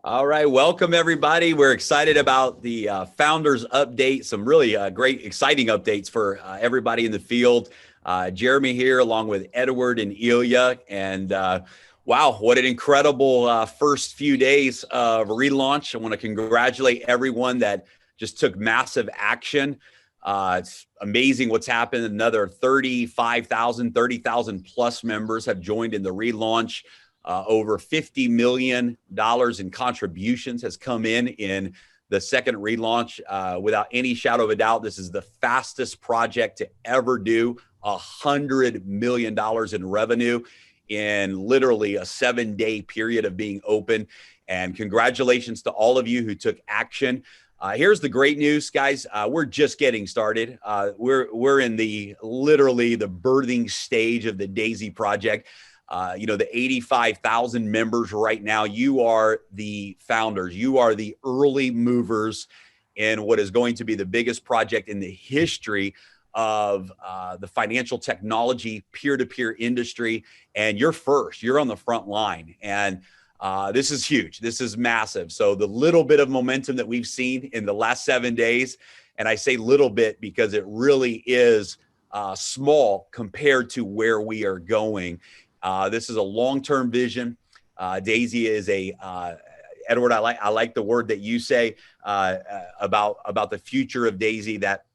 All right, welcome everybody. We're excited about the founders update. Some really great, exciting updates for everybody in the field. Jeremy here, along with Edward and Ilya, and wow, what an incredible first few days of relaunch. I want to congratulate everyone that just took massive action. It's amazing what's happened. Another 30,000 plus members have joined in the relaunch. Over $50 million in contributions has come in the second relaunch. Without any shadow of a doubt, this is the fastest project to ever do $100 million in revenue in literally a 7-day period of being open. And congratulations to all of you who took action. Here's the great news, guys. We're just getting started. We're in literally the birthing stage of the Daisy project. The 85,000 members right now, you are the founders. You are the early movers in what is going to be the biggest project in the history of the financial technology peer-to-peer industry. And you're first. You're on the front line. And this is huge. This is massive. So the little bit of momentum that we've seen in the last 7 days, and I say little bit because it really is small compared to where we are going. This is a long-term vision. Daisy is Edward, I like the word that you say about the future of Daisy, that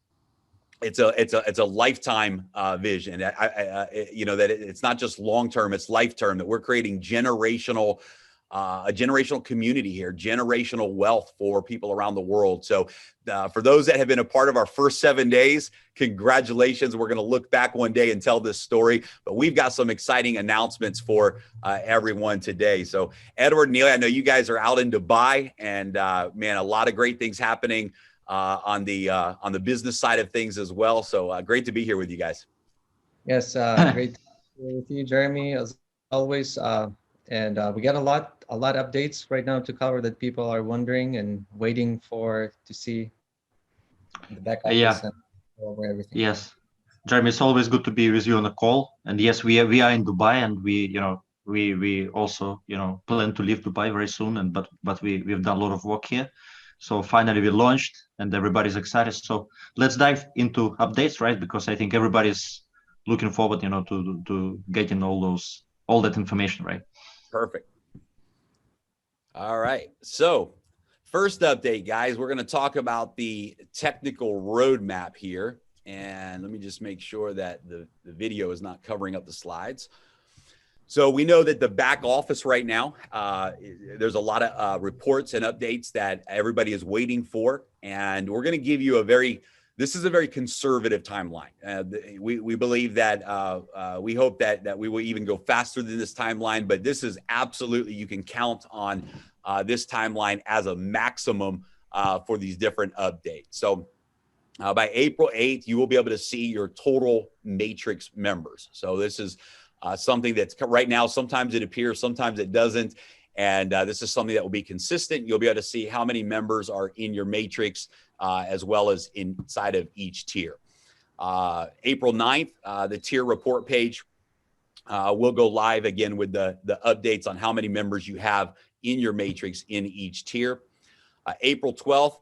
it's a lifetime vision. That it's not just long-term, it's life-term, that we're creating a generational community here, generational wealth for people around the world. So for those that have been a part of our first 7 days, congratulations. We're going to look back one day and tell this story, but we've got some exciting announcements for everyone today. So Edward and Neil, I know you guys are out in Dubai, and man, a lot of great things happening on the business side of things as well. So great to be here with you guys. Yes, great to be here with you, Jeremy, as always. And we got a lot of updates right now to cover that people are wondering and waiting to see the back office and over everything. Yes, Jeremy, it's always good to be with you on the call. And yes, we are in Dubai, and we also plan to leave Dubai very soon. And but we've done a lot of work here. So finally we launched, and everybody's excited. So let's dive into updates, right? Because I think everybody's looking forward, to getting all that information, right? Perfect. All right. So first update, guys, we're going to talk about the technical roadmap here. And let me just make sure that the video is not covering up the slides. So we know that the back office right now, there's a lot of reports and updates that everybody is waiting for. And we're going to give you this is a very conservative timeline. We believe that we hope that we will even go faster than this timeline, but this is absolutely, you can count on this timeline as a maximum for these different updates. So by April 8th, you will be able to see your total matrix members. So this is something that's right now, sometimes it appears, sometimes it doesn't. And this is something that will be consistent. You'll be able to see how many members are in your matrix, as well as inside of each tier. April 9th, the tier report page will go live again with the updates on how many members you have in your matrix in each tier. April 12th,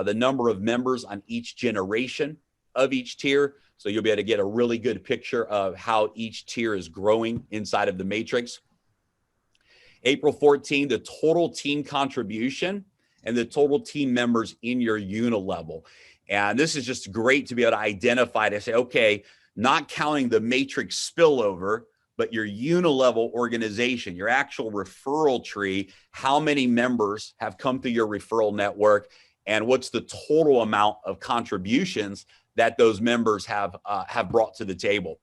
the number of members on each generation of each tier. So you'll be able to get a really good picture of how each tier is growing inside of the matrix. April 14th, the total team contribution and the total team members in your unilevel. And this is just great to be able to identify, to say, okay, not counting the matrix spillover, but your unilevel organization, your actual referral tree, how many members have come through your referral network, and what's the total amount of contributions that those members have brought to the table.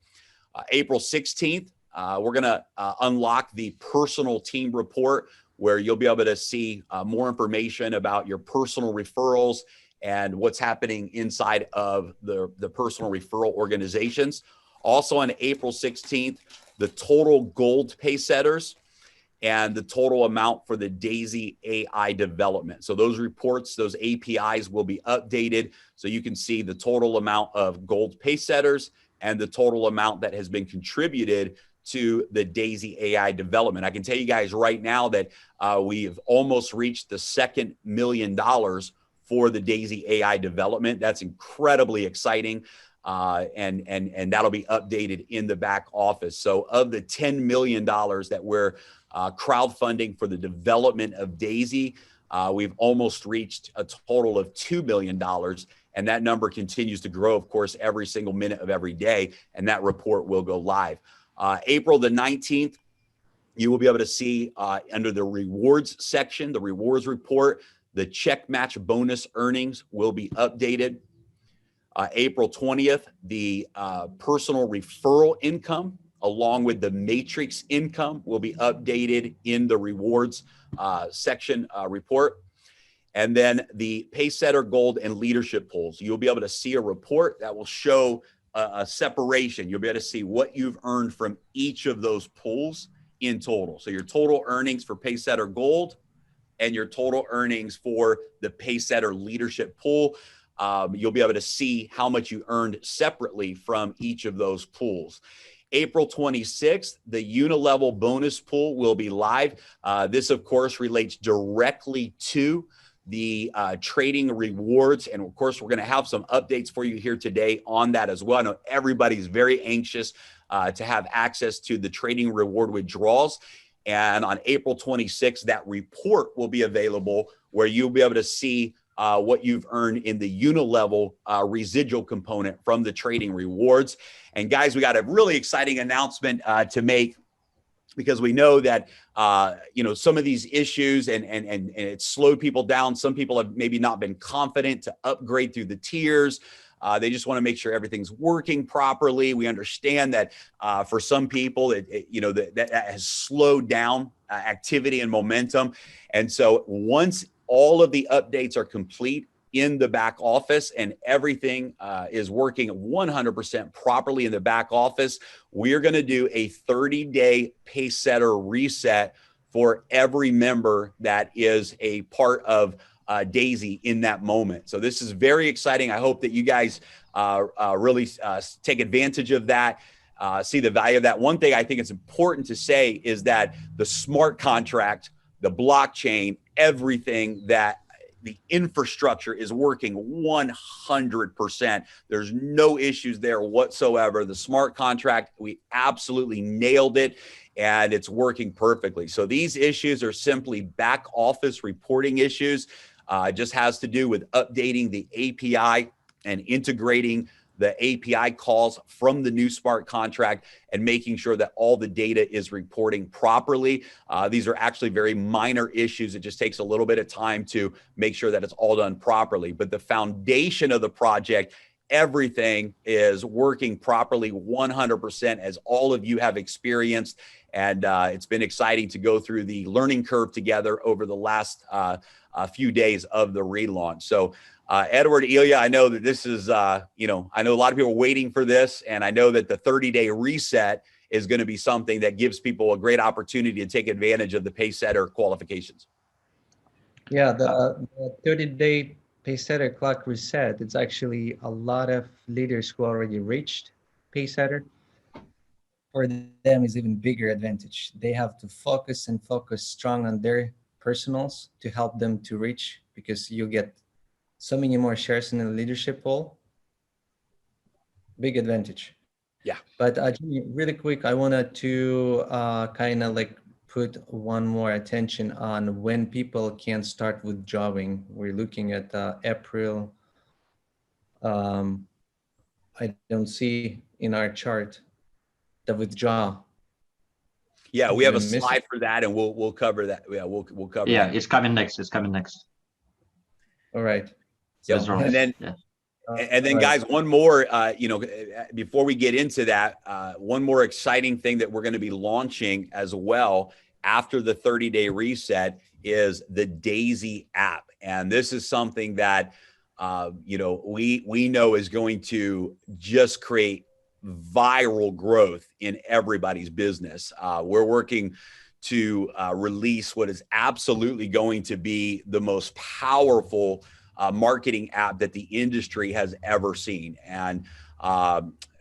April 16th, we're going to unlock the personal team report, where you'll be able to see more information about your personal referrals and what's happening inside of the personal referral organizations. Also on April 16th, the total gold pay setters and the total amount for the Daisy AI development. So those reports, those APIs will be updated so you can see the total amount of gold pay setters and the total amount that has been contributed to the Daisy AI development. I can tell you guys right now that we've almost reached the second $1 million for the Daisy AI development. That's incredibly exciting. And that'll be updated in the back office. So of the $10 million that we're crowdfunding for the development of Daisy, we've almost reached a total of $2 million. And that number continues to grow, of course, every single minute of every day. And that report will go live. April the 19th, you will be able to see under the rewards section, the rewards report, the check match bonus earnings will be updated. April 20th, the personal referral income along with the matrix income will be updated in the rewards section report. And then the Pacesetter Gold and leadership polls. You'll be able to see a report that will show a separation. You'll be able to see what you've earned from each of those pools in total. So your total earnings for Pacesetter Gold and your total earnings for the Pacesetter leadership pool. You'll be able to see how much you earned separately from each of those pools. April 26th, the Unilevel bonus pool will be live. This, of course, relates directly to the trading rewards. And of course, we're going to have some updates for you here today on that as well. I know everybody's very anxious to have access to the trading reward withdrawals. And on April 26th, that report will be available where you'll be able to see what you've earned in the Unilevel residual component from the trading rewards. And guys, we got a really exciting announcement to make, because we know that some of these issues and it slowed people down. Some people have maybe not been confident to upgrade through the tiers. They just want to make sure everything's working properly. We understand that for some people, that has slowed down activity and momentum. And so once all of the updates are complete in the back office and everything is working 100% properly in the back office, we're going to do a 30-day Pacesetter reset for every member that is a part of Daisy in that moment. So this is very exciting. I hope that you guys really take advantage of that, see the value of that. One thing I think it's important to say is that the smart contract, the blockchain, everything, that the infrastructure is working 100%. There's no issues there whatsoever. The smart contract, we absolutely nailed it, and it's working perfectly. So these issues are simply back office reporting issues. It just has to do with updating the API and integrating the API calls from the new smart contract and making sure that all the data is reporting properly. These are actually very minor issues. It just takes a little bit of time to make sure that it's all done properly. But the foundation of the project, everything is working properly 100%, as all of you have experienced. And it's been exciting to go through the learning curve together over the last few days of the relaunch. So Edward, Ilya, I know that this is, I know a lot of people are waiting for this, and I know that the 30-day reset is going to be something that gives people a great opportunity to take advantage of the Pacesetter qualifications. Yeah, the 30-day Pacesetter clock reset, it's actually a lot of leaders who already reached Pacesetter. For them is even bigger advantage. They have to focus strong on their personals to help them to reach, because you get so many more shares in the leadership pool. Big advantage. Yeah. But Jimmy, really quick, I wanted to kind of like put one more attention on when people can start withdrawing. We're looking at April. I don't see in our chart the withdrawal. Yeah, we have a slide for that, and we'll cover that. Yeah, we'll cover. Yeah, that. It's coming next. It's coming next. All right. So, and then, guys, one more, before we get into that, one more exciting thing that we're going to be launching as well after the 30-day reset is the Daisy app. And this is something that, we know is going to just create viral growth in everybody's business. We're working to release what is absolutely going to be the most powerful marketing app that the industry has ever seen. And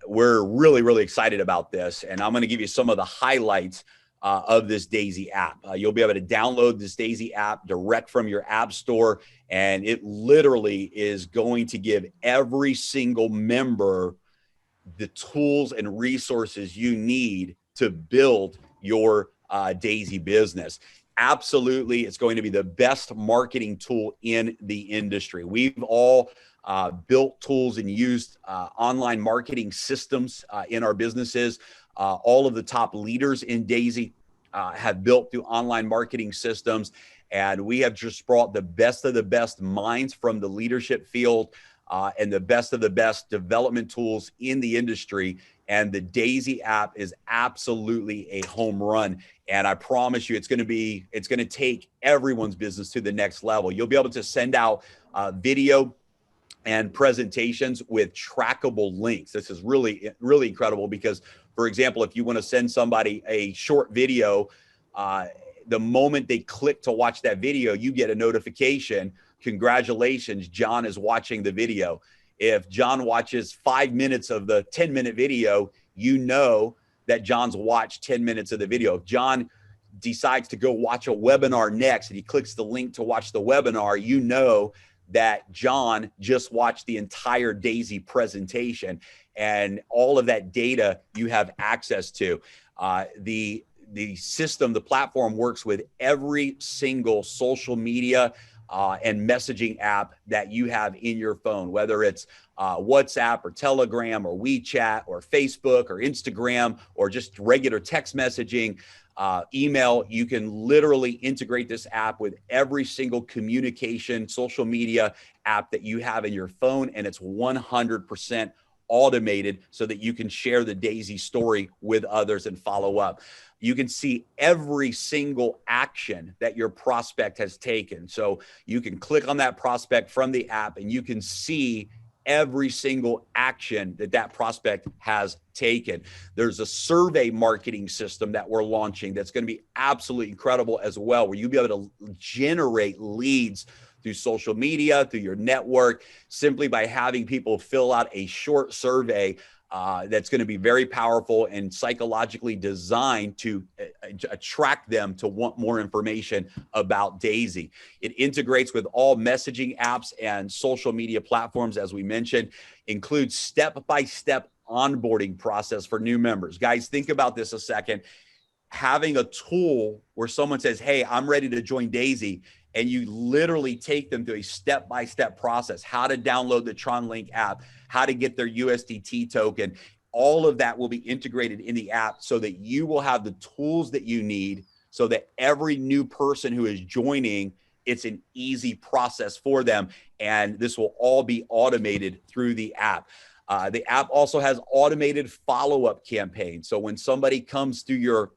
we're really, really excited about this. And I'm going to give you some of the highlights of this Daisy app. You'll be able to download this Daisy app direct from your app store. And it literally is going to give every single member the tools and resources you need to build your Daisy business. Absolutely, it's going to be the best marketing tool in the industry. We've all built tools and used online marketing systems in our businesses. All of the top leaders in Daisy have built through online marketing systems. And we have just brought the best of the best minds from the leadership field and the best of the best development tools in the industry. And the Daisy app is absolutely a home run. And I promise you, it's going to take everyone's business to the next level. You'll be able to send out video and presentations with trackable links. This is really, really incredible because, for example, if you want to send somebody a short video, the moment they click to watch that video, you get a notification. Congratulations, John is watching the video. If John watches 5 minutes of the 10-minute video, you know that John's watched 10 minutes of the video. If John decides to go watch a webinar next and he clicks the link to watch the webinar, you know that John just watched the entire Daisy presentation, and all of that data you have access to. The system, the platform works with every single social media and messaging app that you have in your phone, whether it's WhatsApp or Telegram or WeChat or Facebook or Instagram or just regular text messaging, email. You can literally integrate this app with every single communication social media app that you have in your phone, and it's 100% automated so that you can share the Daisy story with others and follow up. You can see every single action that your prospect has taken. So you can click on that prospect from the app and you can see every single action that that prospect has taken. There's a survey marketing system that we're launching that's going to be absolutely incredible as well, where you'll be able to generate leads through social media, through your network, simply by having people fill out a short survey that's going to be very powerful and psychologically designed to attract them to want more information about Daisy. It integrates with all messaging apps and social media platforms, as we mentioned, includes step-by-step onboarding process for new members. Guys, think about this a second. Having a tool where someone says, hey, I'm ready to join Daisy, and you literally take them through a step-by-step process, how to download the TronLink app, how to get their USDT token. All of that will be integrated in the app so that you will have the tools that you need so that every new person who is joining, it's an easy process for them. And this will all be automated through the app. The app also has automated follow-up campaigns. So when somebody comes through your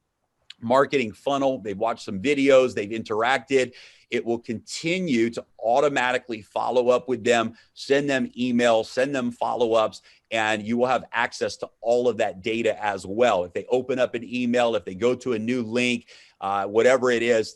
marketing funnel, they've watched some videos, they've interacted, it will continue to automatically follow up with them, send them emails, send them follow-ups, and you will have access to all of that data as well. If they open up an email, if they go to a new link, whatever it is,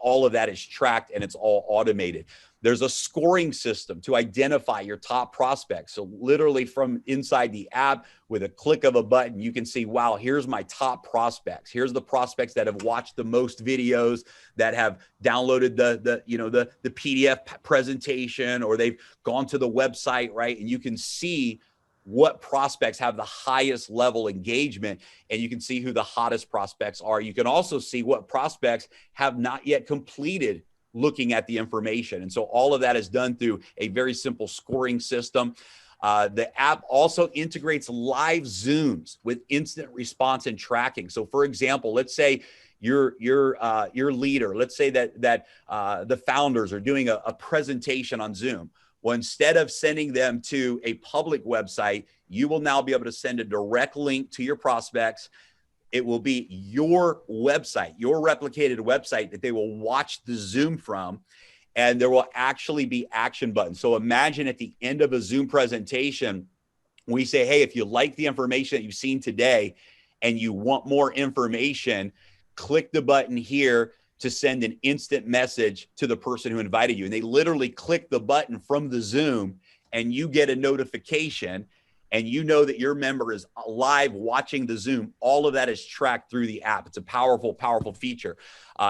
all of that is tracked and it's all automated. There's a scoring system to identify your top prospects. So literally from inside the app, with a click of a button, you can see, wow, here's my top prospects. Here's the prospects that have watched the most videos, that have downloaded the PDF presentation, or they've gone to the website, right? And you can see what prospects have the highest level engagement, and you can see who the hottest prospects are. You can also see what prospects have not yet completed looking at the information. And so all of that is done through a very simple scoring system. The app also integrates live Zooms with instant response and tracking. So for example, let's say your leader, let's say that the founders are doing a presentation on Zoom. Well, instead of sending them to a public website, you will now be able to send a direct link to your prospects. It will be your website, your replicated website that they will watch the Zoom from, and there will actually be action buttons. So imagine at the end of a Zoom presentation, we say, hey, if you like the information that you've seen today and you want more information, click the button here to send an instant message to the person who invited you. And they literally click the button from the Zoom and you get a notification. and you know that your member is live watching the Zoom, all of that is tracked through the app. It's a powerful, powerful feature.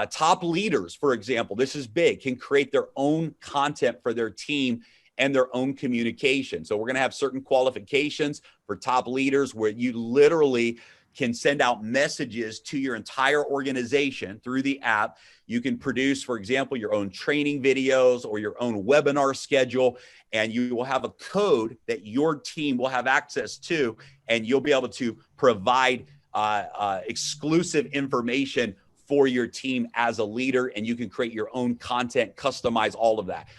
Top leaders, for example, this is big, can create their own content for their team and their own communication. So we're going to have certain qualifications for top leaders where you literally can send out messages to your entire organization through the app. You can produce, for example, your own training videos or your own webinar schedule, and you will have a code that your team will have access to, and you'll be able to provide exclusive information for your team as a leader, and you can create your own content, customize all of that.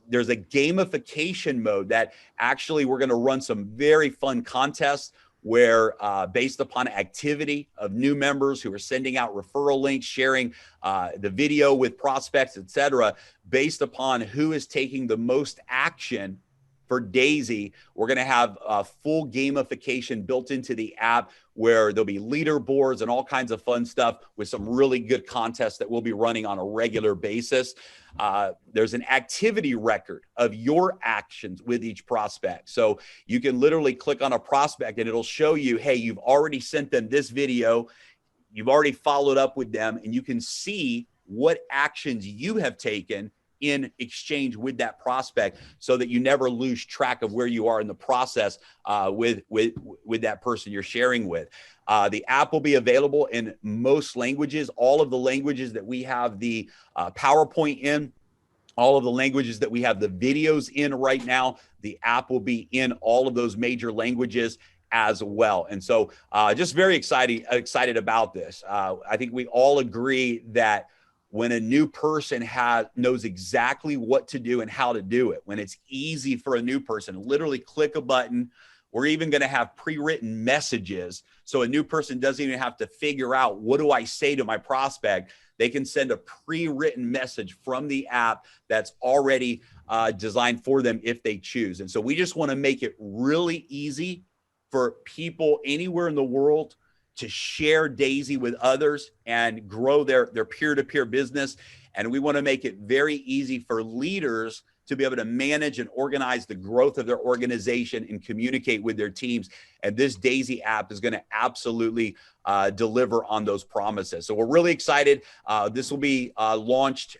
There's a gamification mode that actually we're going to run some very fun contests where based upon activity of new members who are sending out referral links, sharing the video with prospects, etc., based upon who is taking the most action for Daisy, we're going to have full gamification built into the app where there'll be leaderboards and all kinds of fun stuff with some really good contests that we'll be running on a regular basis. There's an activity record of your actions with each prospect. So you can literally click on a prospect and it'll show you, hey, you've already sent them this video, you've already followed up with them, and you can see what actions you have taken in exchange with that prospect so that you never lose track of where you are in the process with that person you're sharing with. The app will be available in most languages, all of the languages that we have the PowerPoint in, all of the languages that we have the videos in right now. The app will be in all of those major languages as well. And so just very excited about this. I think we all agree that when a new person knows exactly what to do and how to do it, when it's easy for a new person, literally click a button. We're even going to have pre-written messages. So a new person doesn't even have to figure out, what do I say to my prospect? They can send a pre-written message from the app that's already designed for them if they choose. And so we just want to make it really easy for people anywhere in the world to share Daisy with others and grow their peer-to-peer business. And we want to make it very easy for leaders to be able to manage and organize the growth of their organization and communicate with their teams. And this Daisy app is going to absolutely deliver on those promises. So we're really excited. This will be launched,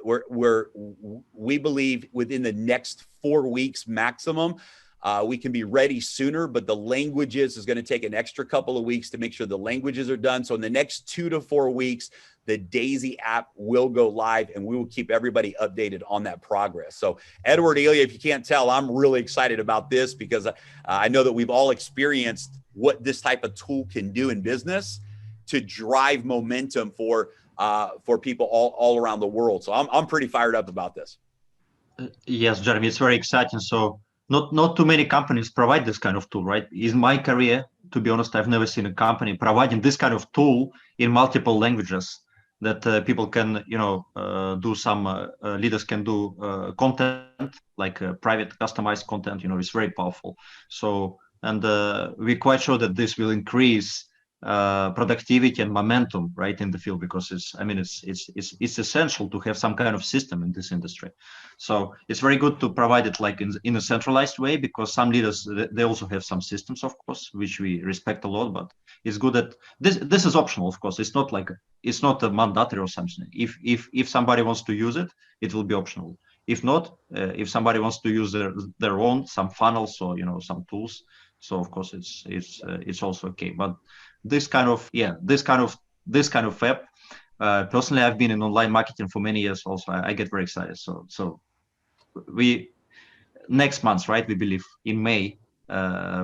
we believe, within the next 4 weeks maximum. We can be ready sooner, but the languages is going to take an extra couple of weeks to make sure the languages are done. So in the next 2 to 4 weeks, the Daisy app will go live, and we will keep everybody updated on that progress. So Edward, Ilya, if you can't tell, I'm really excited about this because I know that we've all experienced what this type of tool can do in business to drive momentum for people all around the world. So I'm pretty fired up about this. Yes, Jeremy, it's very exciting. So not too many companies provide this kind of tool, right? In my career, to be honest, I've never seen a company providing this kind of tool in multiple languages that people can, do some, leaders can do content, like private customized content, it's very powerful. So, and we're quite sure that this will increase productivity and momentum, right, in the field, because it's essential to have some kind of system in this industry. So it's very good to provide it like in a centralized way, because some leaders, they also have some systems, of course, which we respect a lot, but it's good that this is optional, of course. It's not a mandatory or something. If somebody wants to use it, it will be optional. If not, if somebody wants to use their own, some funnels or some tools, so of course it's also okay. But this kind of app, personally, I've been in online marketing for many years also. I get very excited. So we next month, right, we believe in May,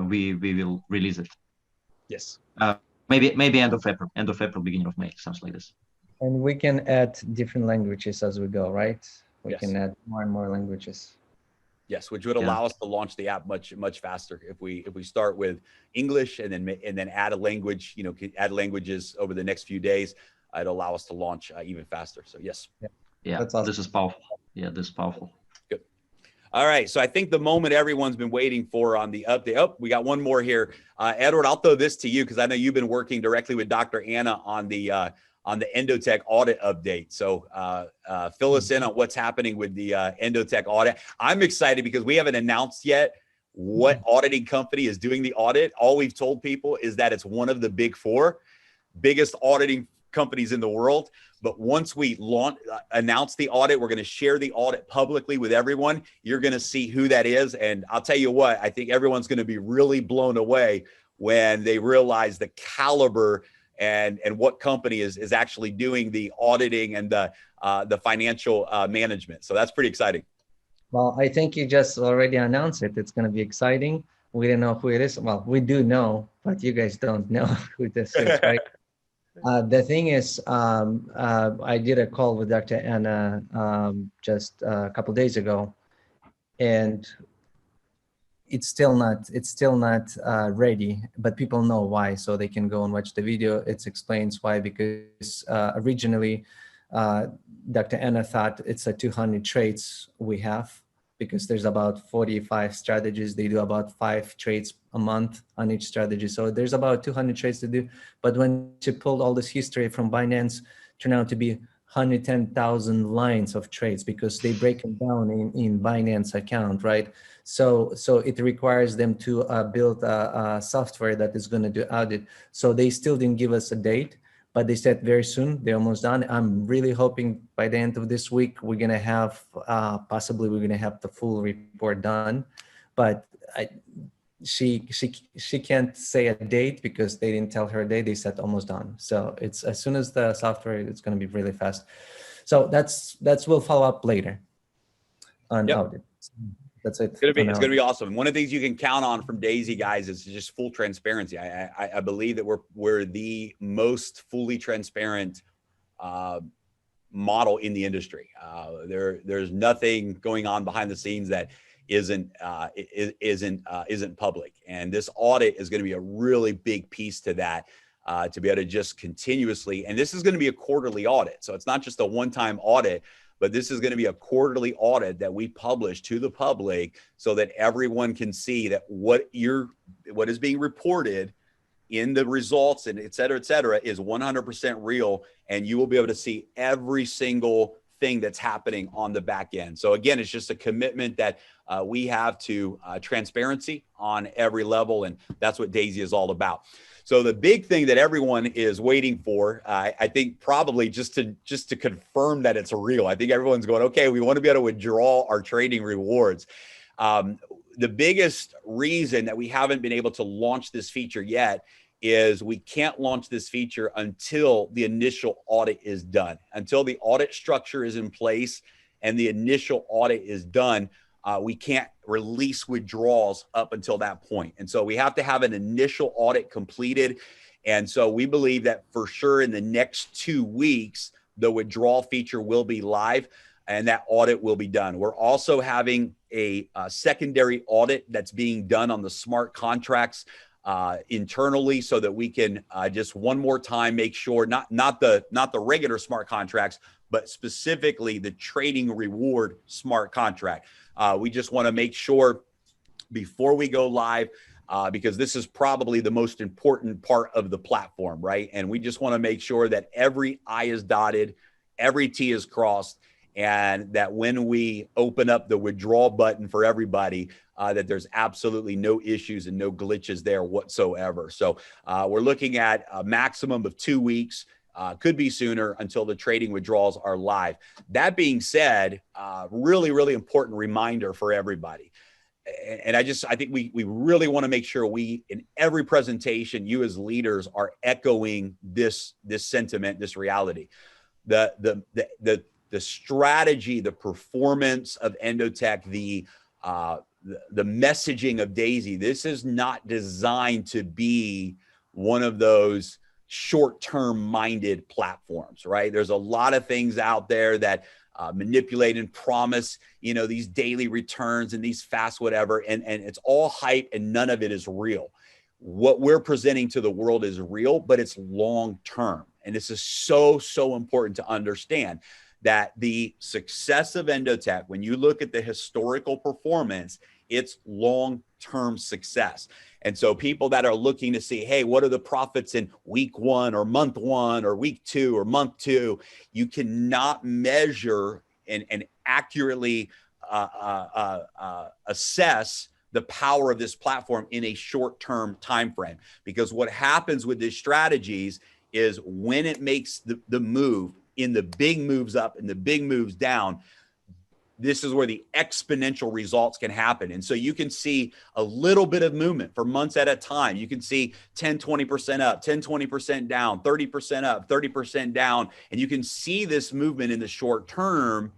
we will release it. Yes. Maybe end of April, beginning of May, something like this. And we can add different languages as we go, right? We Yes. can add more and more languages. Yes, which would allow us to launch the app much faster if we start with English and then add a language, add languages over the next few days. It'd allow us to launch even faster. So yes. Yeah, That's awesome. This is powerful. Yeah, this is powerful. Good. All right. So I think the moment everyone's been waiting for on the update. Oh, we got one more here. Edward, I'll throw this to you because I know you've been working directly with Dr. Anna on the Endotech audit update. So fill us in on what's happening with the Endotech audit. I'm excited because we haven't announced yet what auditing company is doing the audit. All we've told people is that it's one of the big four biggest auditing companies in the world. But once we announce the audit, we're going to share the audit publicly with everyone. You're going to see who that is. And I'll tell you what, I think everyone's going to be really blown away when they realize the caliber and what company is actually doing the auditing and the financial management. So that's pretty exciting. Well, I think you just already announced it. It's going to be exciting. We don't know who it is. Well, we do know, but you guys don't know who this is, right? The thing is, I did a call with Dr. Anna just a couple days ago, and it's still not ready, but people know why, so they can go and watch the video. It explains why, because originally Dr. Anna thought it's a 200 trades we have, because there's about 45 strategies. They do about 5 trades a month on each strategy. So there's about 200 trades to do. But when she pulled all this history from Binance, turned out to be 110,000 lines of trades, because they break them down in Binance account, right? So it requires them to build a software that is going to do audit. So they still didn't give us a date, but they said very soon. They're almost done. I'm really hoping by the end of this week, we're going to have, possibly we're going to have the full report done. But she can't say a date because they didn't tell her a date. They said almost done. So it's as soon as the software, it's going to be really fast. So that's we'll follow up later on audit. That's it. It's gonna be awesome. One of the things you can count on from Daisy, guys, is just full transparency. I believe that we're the most fully transparent model in the industry. There's nothing going on behind the scenes that isn't public, and this audit is going to be a really big piece to that, to be able to just continuously. And this is going to be a quarterly audit, so it's not just a one-time audit, but this is going to be a quarterly audit that we publish to the public, so that everyone can see that what is being reported in the results and et cetera, is 100% real. And you will be able to see every single thing that's happening on the back end. So again, it's just a commitment that we have to transparency on every level. And that's what Daisy is all about. So the big thing that everyone is waiting for, I think probably just to confirm that it's real. I think everyone's going, okay, we want to be able to withdraw our trading rewards. The biggest reason that we haven't been able to launch this feature yet is we can't launch this feature until the initial audit is done. Until the audit structure is in place and the initial audit is done, we can't release withdrawals up until that point. And so we have to have an initial audit completed. And so we believe that for sure in the next 2 weeks, the withdrawal feature will be live and that audit will be done. We're also having a secondary audit that's being done on the smart contracts internally, so that we can just one more time make sure not the regular smart contracts, but specifically the trading reward smart contract. We just want to make sure before we go live, because this is probably the most important part of the platform, right? And we just want to make sure that every I is dotted, every T is crossed, and that when we open up the withdrawal button for everybody, that there's absolutely no issues and no glitches there whatsoever. So we're looking at a maximum of 2 weeks. Could be sooner, until the trading withdrawals are live. That being said, really, really important reminder for everybody. And I think we really want to make sure we, in every presentation, you as leaders are echoing this sentiment, this reality. The strategy, the performance of Endotech, the messaging of Daisy, this is not designed to be one of those short-term minded platforms, right? There's a lot of things out there that manipulate and promise, these daily returns and these fast whatever, and it's all hype and none of it is real. What we're presenting to the world is real, but it's long-term. And this is so important to understand, that the success of Endotech, when you look at the historical performance, it's long-term success. And so people that are looking to see, hey, what are the profits in week 1 or month 1 or week 2 or month 2, you cannot measure and accurately assess the power of this platform in a short-term time frame. Because what happens with these strategies is when it makes the move in the big moves up and the big moves down, this is where the exponential results can happen. And so you can see a little bit of movement for months at a time. You can see 10, 20% up, 10, 20% down, 30% up, 30% down. And you can see this movement in the short term.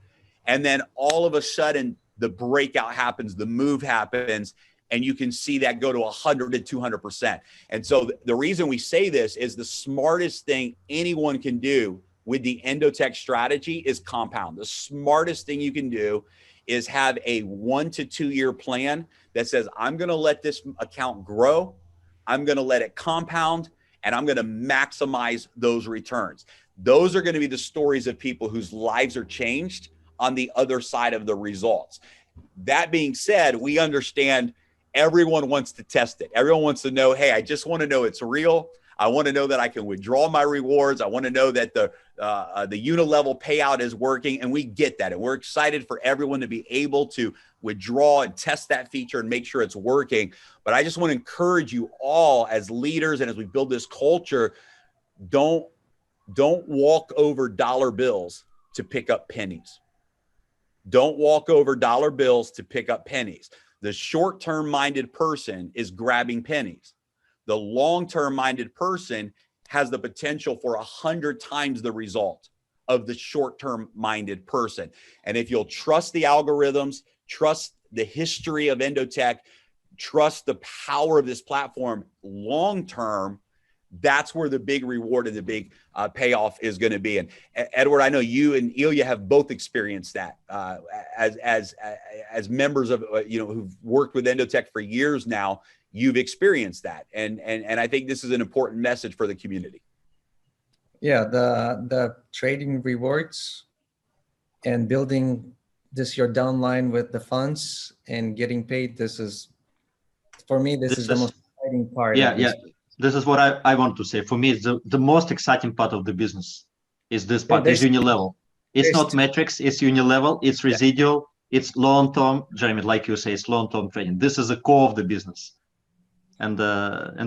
And then all of a sudden the breakout happens, the move happens, and you can see that go to 100 to 200%. And so the reason we say this is the smartest thing anyone can do with the Endotech strategy is compound. The smartest thing you can do is have a 1 to 2 year plan that says, I'm going to let this account grow. I'm going to let it compound, and I'm going to maximize those returns. Those are going to be the stories of people whose lives are changed on the other side of the results. That being said, we understand everyone wants to test it. Everyone wants to know, hey, I just want to know it's real. I want to know that I can withdraw my rewards. I want to know that the unilevel payout is working, and we get that. And we're excited for everyone to be able to withdraw and test that feature and make sure it's working. But I just want to encourage you all as leaders and as we build this culture, don't walk over dollar bills to pick up pennies. Don't walk over dollar bills to pick up pennies. The short-term minded person is grabbing pennies. The long-term minded person has the potential for 100 times the result of the short-term minded person. And if you'll trust the algorithms, trust the history of Endotech, trust the power of this platform long-term, that's where the big reward and the big payoff is going to be. And Edward, I know you and Ilya have both experienced that as members of, who've worked with Endotech for years now. You've experienced that. And I think this is an important message for the community. Yeah, the trading rewards and building this your downline with the funds and getting paid. This is, for me, this is the most exciting part. Yeah. This is what I want to say. For me, the most exciting part of the business is this part, is unilevel. It's not metrics, it's unilevel, it's residual, it's long-term, Jeremy, like you say, it's long-term trading. This is the core of the business. And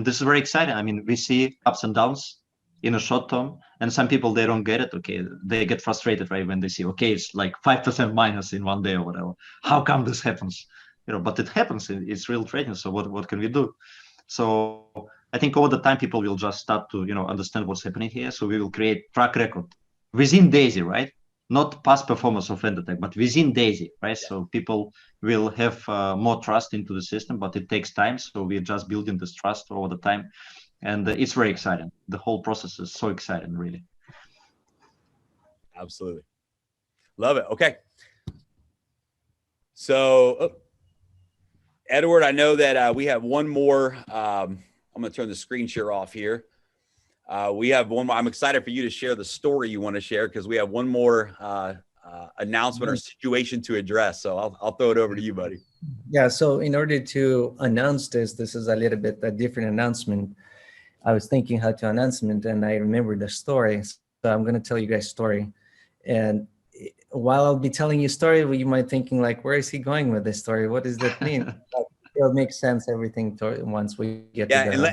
this is very exciting. I mean, we see ups and downs in a short term, and some people, they don't get it. Okay, they get frustrated, right, when they see, okay, it's like 5% minus in one day or whatever. How come this happens? But it happens. It's real trading. So what can we do? So I think over the time, people will just start to, understand what's happening here. So we will create track record within Daisy, right? Not past performance of Endotech, but within Daisy, right? Yeah. So people will have more trust into the system, but it takes time. So we're just building this trust over the time. And it's very exciting. The whole process is so exciting, really. Absolutely. Love it. Okay. So, Edward, I know that we have one more. I'm going to turn the screen share off here. We have one more. I'm excited for you to share the story you want to share, because we have one more announcement or situation to address. So I'll throw it over to you, buddy. Yeah. So in order to announce this is a little bit a different announcement. I was thinking how to announcement, and I remember the story. So I'm going to tell you guys a story. And while I'll be telling you a story, you might thinking like, where is he going with this story? What does that mean? It'll make sense, everything, once we get together.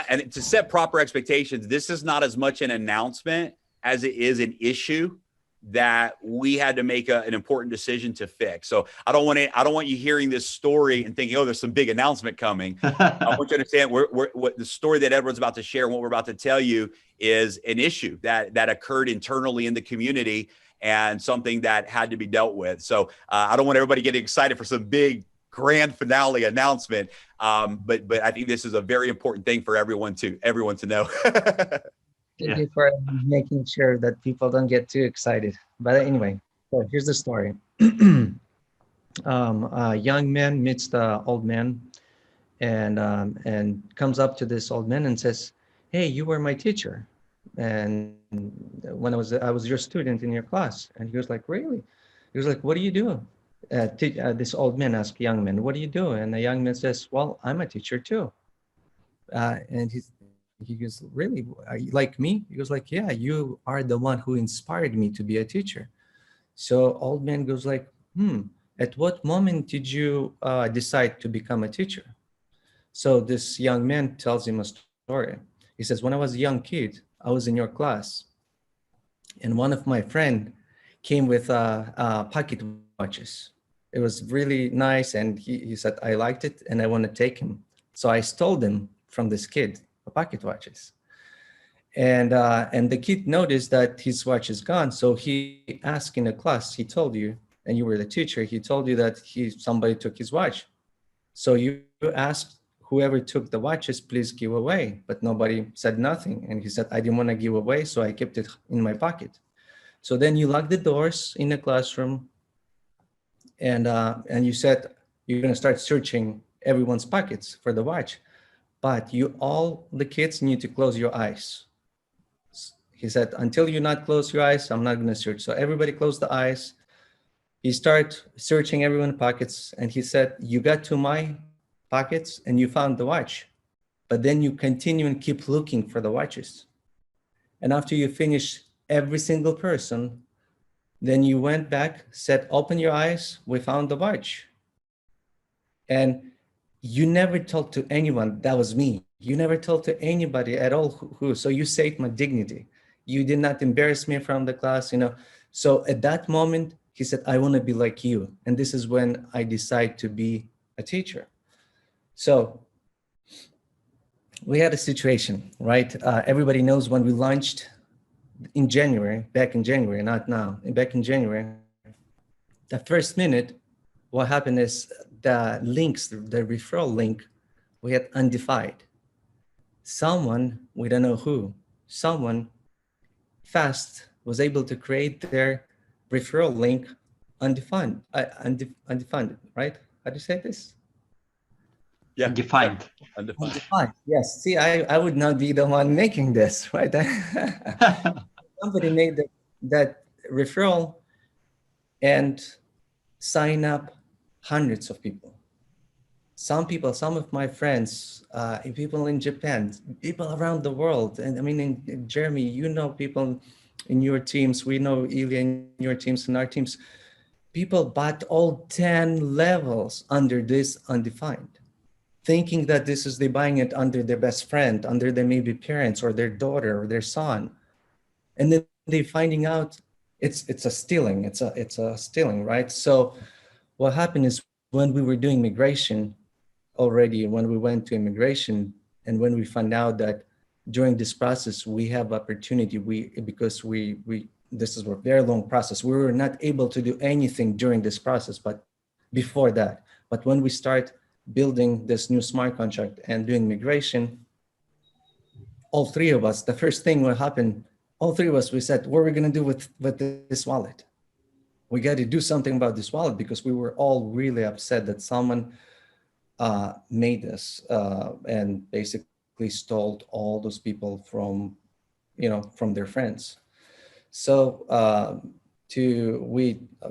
And to set proper expectations, this is not as much an announcement as it is an issue that we had to make an important decision to fix. So I don't want you hearing this story and thinking, oh, there's some big announcement coming. I want you to understand what the story that Edward's about to share and what we're about to tell you is an issue that occurred internally in the community and something that had to be dealt with. So I don't want everybody getting excited for some big grand finale announcement. But I think this is a very important thing for everyone to know. Thank you for making sure that people don't get too excited. But anyway, so here's the story. A young man meets the old man and comes up to this old man and says, hey, you were my teacher. And when I was your student in your class. And he was like, really? He was like, what do you do? This old man asked young man, what do you do? And the young man says, well, I'm a teacher too. And he goes, really? Are you like me? He goes like, yeah, you are the one who inspired me to be a teacher. So old man goes like, and at what moment did you decide to become a teacher? So this young man tells him a story. He says, when I was a young kid, I was in your class, and one of my friend came with pocket watches. It was really nice, and he said, I liked it, and I want to take him. So I stole them from this kid, the pocket watches. And the kid noticed that his watch is gone. So he asked in a class, he told you, and you were the teacher, he told you that somebody took his watch. So you asked whoever took the watches, please give away. But nobody said nothing. And he said, I didn't want to give away, so I kept it in my pocket. So then you locked the doors in the classroom, and you said you're going to start searching everyone's pockets for the watch. But all the kids need to close your eyes. He said, until you not close your eyes, I'm not going to search. So everybody closed the eyes. He started searching everyone's pockets, and he said, you got to my pockets and you found the watch, but then you continue and keep looking for the watches. And after you finish every single person, then you went back, said, open your eyes, we found the watch. And you never told to anyone, that was me. You never told to anybody at all who, so you saved my dignity. You did not embarrass me from the class, So at that moment, he said, I want to be like you. And this is when I decide to be a teacher. So we had a situation, right? Everybody knows when we launched in January, back in January, not now, back in January, the first minute, what happened is the links, the referral link, we had undefined. Someone, we don't know who, someone fast was able to create their referral link undefined, right? How do you say this? Yeah. Undefined. Undefined. Undefined. Yes. See, I would not be the one making this, right? Somebody made that referral and sign up hundreds of people. Some of my friends, people in Japan, people around the world. And I mean, in Jeremy, people in your teams, we know Ilya in your teams and our teams, people bought all 10 levels under this undefined, thinking that they're buying it under their best friend, under their maybe parents or their daughter or their son. And then they're finding out it's a stealing, it's a stealing, right? So what happened is when we were doing migration already, when we went to immigration, and when we found out that during this process, we have opportunity, because this is a very long process. We were not able to do anything during this process, but before that. But when we start building this new smart contract and doing migration, all three of us, the first thing what happened, all three of us, we said, what are we going to do with this wallet? We got to do something about this wallet, because we were all really upset that someone made this and basically stole all those people from their friends. So of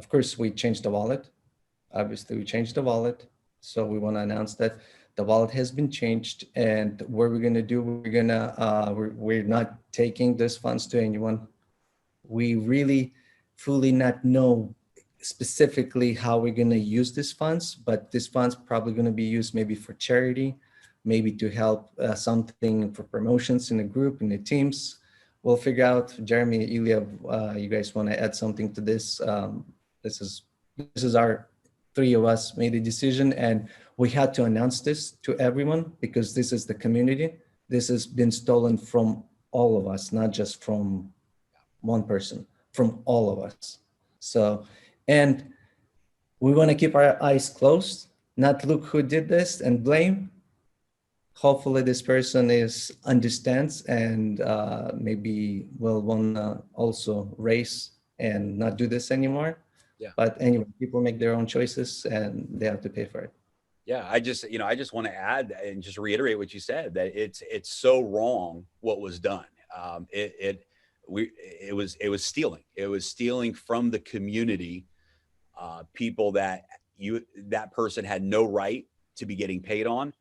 course, we changed the wallet. Obviously, we changed the wallet. So we want to announce that the wallet has been changed, and what we're going to do, we're not taking these funds to anyone. We really fully not know specifically how we're going to use these funds, but these funds probably going to be used maybe for charity, maybe to help something for promotions in the group, in the teams. We'll figure out. Jeremy, Ilya, you guys want to add something to this? This is our three of us made a decision, and we had to announce this to everyone, because this is the community. This has been stolen from all of us, not just from one person, from all of us. So, and we want to keep our eyes closed, not look who did this and blame. Hopefully this person understands and maybe will want to also raise and not do this anymore. Yeah. But anyway, people make their own choices and they have to pay for it. Yeah, I just want to add and just reiterate what you said, that it's so wrong what was done. It was stealing. It was stealing from the community, people that person had no right to be getting paid on.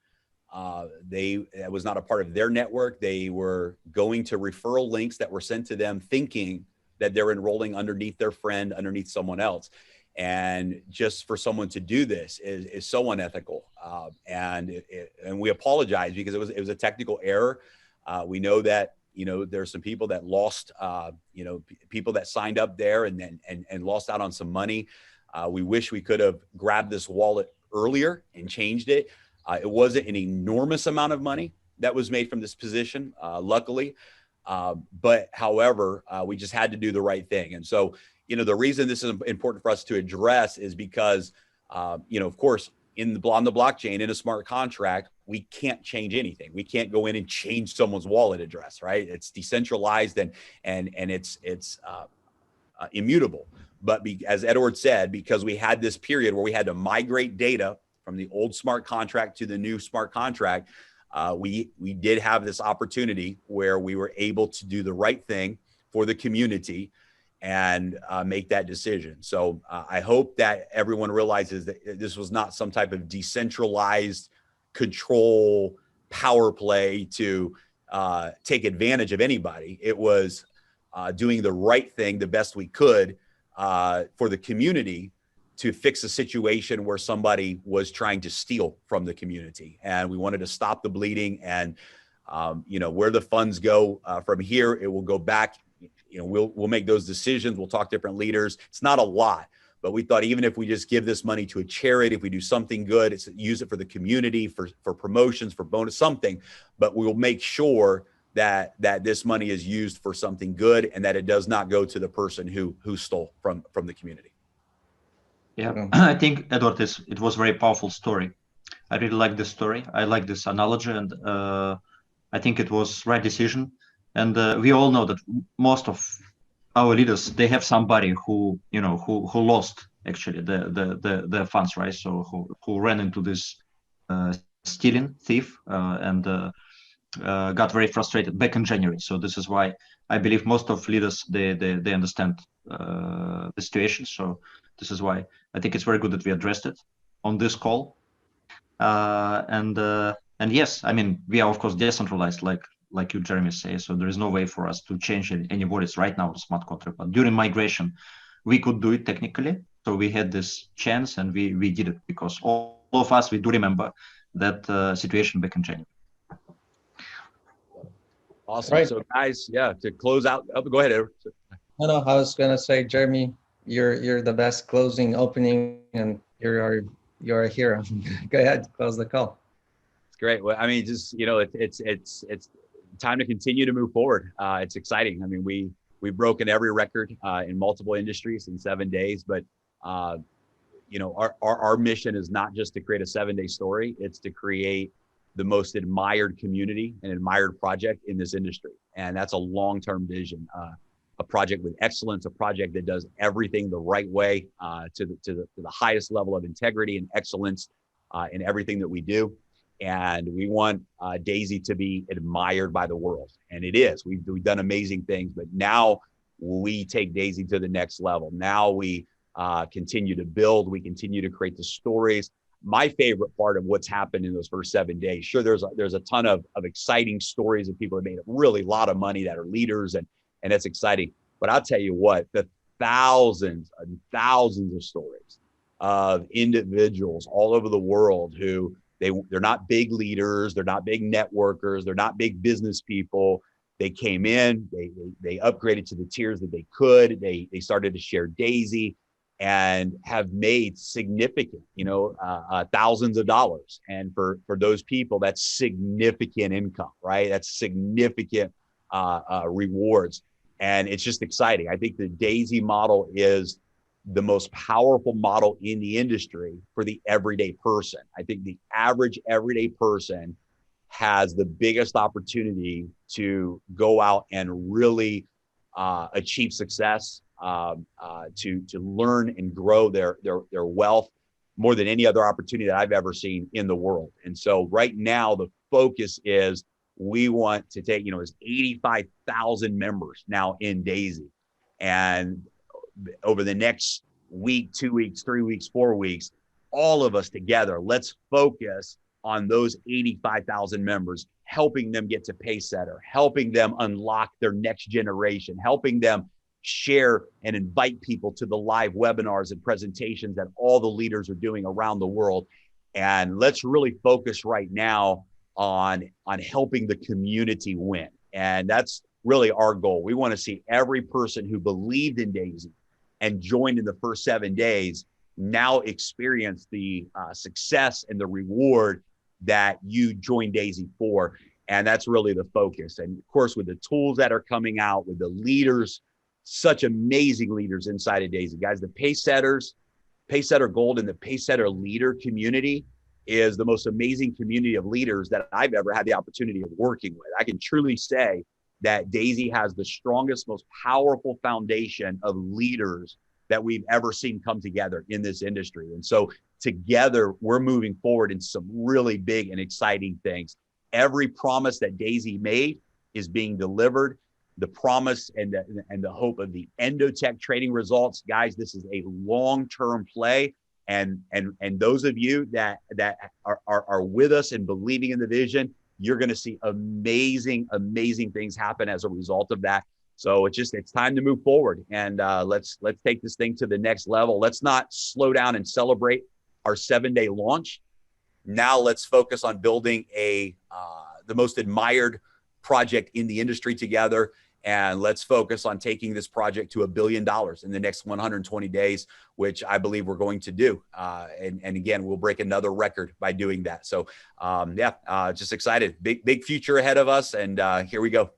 That was not a part of their network. They were going to referral links that were sent to them, thinking that they're enrolling underneath their friend, underneath someone else. And just for someone to do this is so unethical. And we apologize because it was a technical error. We know that, there's some people that lost, people that signed up there and lost out on some money. We wish we could have grabbed this wallet earlier and changed it. It wasn't an enormous amount of money that was made from this position, luckily. But however, we just had to do the right thing. And so, the reason this is important for us to address is because, of course, on the blockchain, in a smart contract, we can't change anything. We can't go in and change someone's wallet address, right? It's decentralized and it's immutable. But as Edward said, because we had this period where we had to migrate data from the old smart contract to the new smart contract, we did have this opportunity where we were able to do the right thing for the community and make that decision. So I hope that everyone realizes that this was not some type of decentralized control power play to take advantage of anybody. It was doing the right thing the best we could for the community to fix a situation where somebody was trying to steal from the community. And we wanted to stop the bleeding. And, where the funds go from here, it will go back. We'll make those decisions. We'll talk to different leaders. It's not a lot, but we thought even if we just give this money to a charity, if we do something good, it's use it for the community, for promotions, for bonus, something, but we'll make sure that this money is used for something good and that it does not go to the person who stole from the community. Yeah, I think, Edward, it was a very powerful story. I really like this story. I like this analogy, and I think it was right decision. And we all know that most of our leaders, they have somebody who lost actually the funds, right? So who ran into this stealing thief and got very frustrated back in January. So this is why I believe most of leaders they understand the situation. So this is why I think it's very good that we addressed it on this call. And yes, I mean, we are of course decentralized, like you, Jeremy, say. So there is no way for us to change any wallets right now to smart contract. But during migration, we could do it technically. So we had this chance and we did it because all of us, we do remember that situation back in January. Awesome. Right. So guys, to close out, go ahead, Edward. No, I was gonna say, Jeremy, you're the best closing opening, and you're a hero. Go ahead, close the call. It's great. Well, I mean, just it's time to continue to move forward. It's exciting. I mean, we've broken every record in multiple industries in 7 days, but our mission is not just to create a 7-day story. It's to create the most admired community and admired project in this industry. And that's a long-term vision, a project with excellence, a project that does everything the right way to the highest level of integrity and excellence in everything that we do. And we want Daisy to be admired by the world. And it is. We've done amazing things, but now we take Daisy to the next level. Now we continue to build. We continue to create the stories. My favorite part of what's happened in those first 7 days, sure, there's a ton of exciting stories of people that made a really lot of money that are leaders, and that's exciting. But I'll tell you what, the thousands and thousands of stories of individuals all over the world who they're not big leaders, they're not big networkers, they're not big business people. They came in, they upgraded to the tiers that they could. They started to share Daisy and have made significant, thousands of dollars. And for those people, that's significant income, right? That's significant rewards. And it's just exciting. I think the Daisy model is the most powerful model in the industry for the everyday person. I think the average everyday person has the biggest opportunity to go out and really achieve success, to learn and grow their wealth more than any other opportunity that I've ever seen in the world. And so right now the focus is we want to take, there's 85,000 members now in Daisy. And over the next week, 2 weeks, 3 weeks, 4 weeks, all of us together, let's focus on those 85,000 members, helping them get to Pacesetter, helping them unlock their next generation, helping them share and invite people to the live webinars and presentations that all the leaders are doing around the world. And let's really focus right now on helping the community win. And that's really our goal. We want to see every person who believed in Daisy and joined in the first 7 days now experience the success and the reward that you joined Daisy for. And that's really the focus. And of course, with the tools that are coming out, with the leaders, such amazing leaders inside of Daisy. Guys, the Pacesetter Gold and the Pacesetter Leader community is the most amazing community of leaders that I've ever had the opportunity of working with. I can truly say that Daisy has the strongest, most powerful foundation of leaders that we've ever seen come together in this industry. And so together, we're moving forward in some really big and exciting things. Every promise that Daisy made is being delivered. The promise and the hope of the Endotech trading results, guys, this is a long-term play. And those of you that are with us and believing in the vision, you're going to see amazing things happen as a result of that. So it's time to move forward, and let's take this thing to the next level. Let's not slow down and celebrate our 7-day launch. Now let's focus on building the most admired project in the industry together. And let's focus on taking this project to $1 billion in the next 120 days, which I believe we're going to do. And again, we'll break another record by doing that. So just excited. Big future ahead of us. And here we go.